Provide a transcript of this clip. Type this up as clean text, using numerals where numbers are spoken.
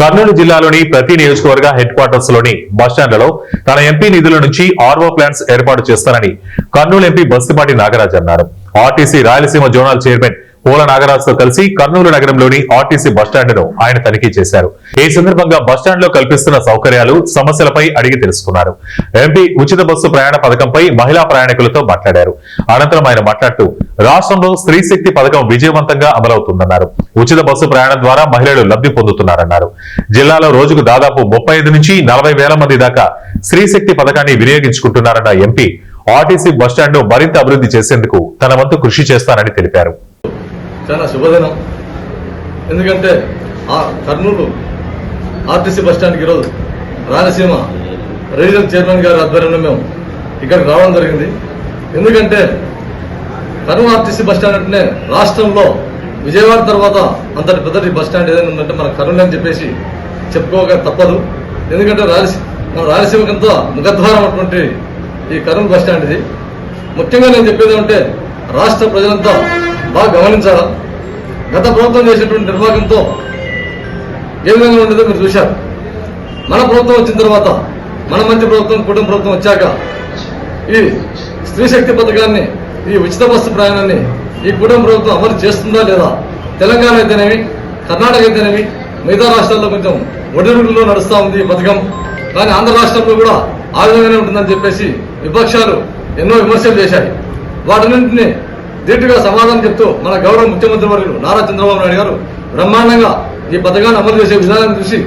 కర్నూలు జిల్లాలోని ప్రతి నియోజకవర్గ హెడ్ క్వార్టర్స్ లోని బస్టాండ్లలో తన ఎంపీ నిధుల నుంచి ఆర్వో ప్లాంట్స్ ఏర్పాటు చేస్తారని కర్నూలు ఎంపీ బస్తిపాటి నాగరాజ్ అన్నారు. ఆర్టీసీ రాయలసీమ జోనల్ చైర్మన్ పూల నాగరాజ్ తో కలిసి కర్నూలు నగరంలోని ఆర్టీసీ బస్టాండ్ ను ఆయన తనిఖీ చేశారు. ఈ సందర్భంగా బస్టాండ్ లో కల్పిస్తున్న సౌకర్యాలు, సమస్యలపై అడిగి తెలుసుకున్నారు. ఎంపీ ఉచిత బస్సు ప్రయాణ పథకంపై మహిళా ప్రయాణికులతో మాట్లాడారు. అనంతరం ఆయన మాట్లాడుతూ రాష్ట్రంలో స్త్రీ శక్తి పథకం విజయవంతంగా అమలవుతుందన్నారు. ఉచిత బస్సు ప్రయాణం ద్వారా మహిళలు లబ్ధి పొందుతున్నారన్నారు. జిల్లాలో రోజుకు దాదాపు 35 నుంచి 40 వేల మంది దాకా స్త్రీ శక్తి పథకాన్ని వినియోగించుకుంటున్నారన్న ఎంపీ ఆర్టీసీ బస్టాండ్ ను మరింత అభివృద్ధి చేసేందుకు తన వంతు కృషి చేస్తానని తెలిపారు. చాలా శుభదినం. ఎందుకంటే కర్నూలు ఆర్టీసీ బస్టాండ్కి ఈరోజు రాయలసీమ రీజనల్ చైర్మన్ గారి ఆధ్వర్యంలో మేము ఇక్కడికి రావడం జరిగింది. ఎందుకంటే కర్నూలు ఆర్టీసీ బస్టాండ్ అంటే రాష్ట్రంలో విజయవాడ తర్వాత అంతటి పెద్దటి బస్టాండ్ ఏదైనా ఉందంటే మన కర్నూలు అని చెప్పేసి చెప్పుకోక తప్పదు. ఎందుకంటే మన రాయలసీమకంతా ముఖద్వారం అటువంటి ఈ కర్నూలు బస్టాండ్ ఇది. ముఖ్యంగా నేను చెప్పేది అంటే రాష్ట్ర ప్రజలంతా బాగా గమనించాలా. గత ప్రభుత్వం చేసినటువంటి నిర్వాహకంతో ఏ విధంగా ఉండేదో మీరు చూశారు. మన ప్రభుత్వం వచ్చిన తర్వాత, మన మంచి ప్రభుత్వం, కుటుంబ ప్రభుత్వం వచ్చాక ఈ స్త్రీ శక్తి పథకాన్ని, ఈ ఉచిత బస్సు ప్రయాణాన్ని ఈ కుటుంబ ప్రభుత్వం అమలు చేస్తుందా లేదా? తెలంగాణ అయితేనేమి, కర్ణాటక అయితేనేమి, మిగతా రాష్ట్రాల్లో కొంచెం ఒడిదుడుకుల్లో నడుస్తూ ఉంది ఈ పథకం. కానీ ఆంధ్ర రాష్ట్రంలో కూడా ఆ విధంగానే ఉంటుందని చెప్పేసి విపక్షాలు ఎన్నో విమర్శలు చేశాయి. వాటన్నింటినీ ధీటుగా సమాధానం చెప్తూ మన గౌరవ ముఖ్యమంత్రి వర్యులు నారా చంద్రబాబు నాయుడు గారు బ్రహ్మాండంగా ఈ పథకాన్ని అమలు చేసే విధానం చూసి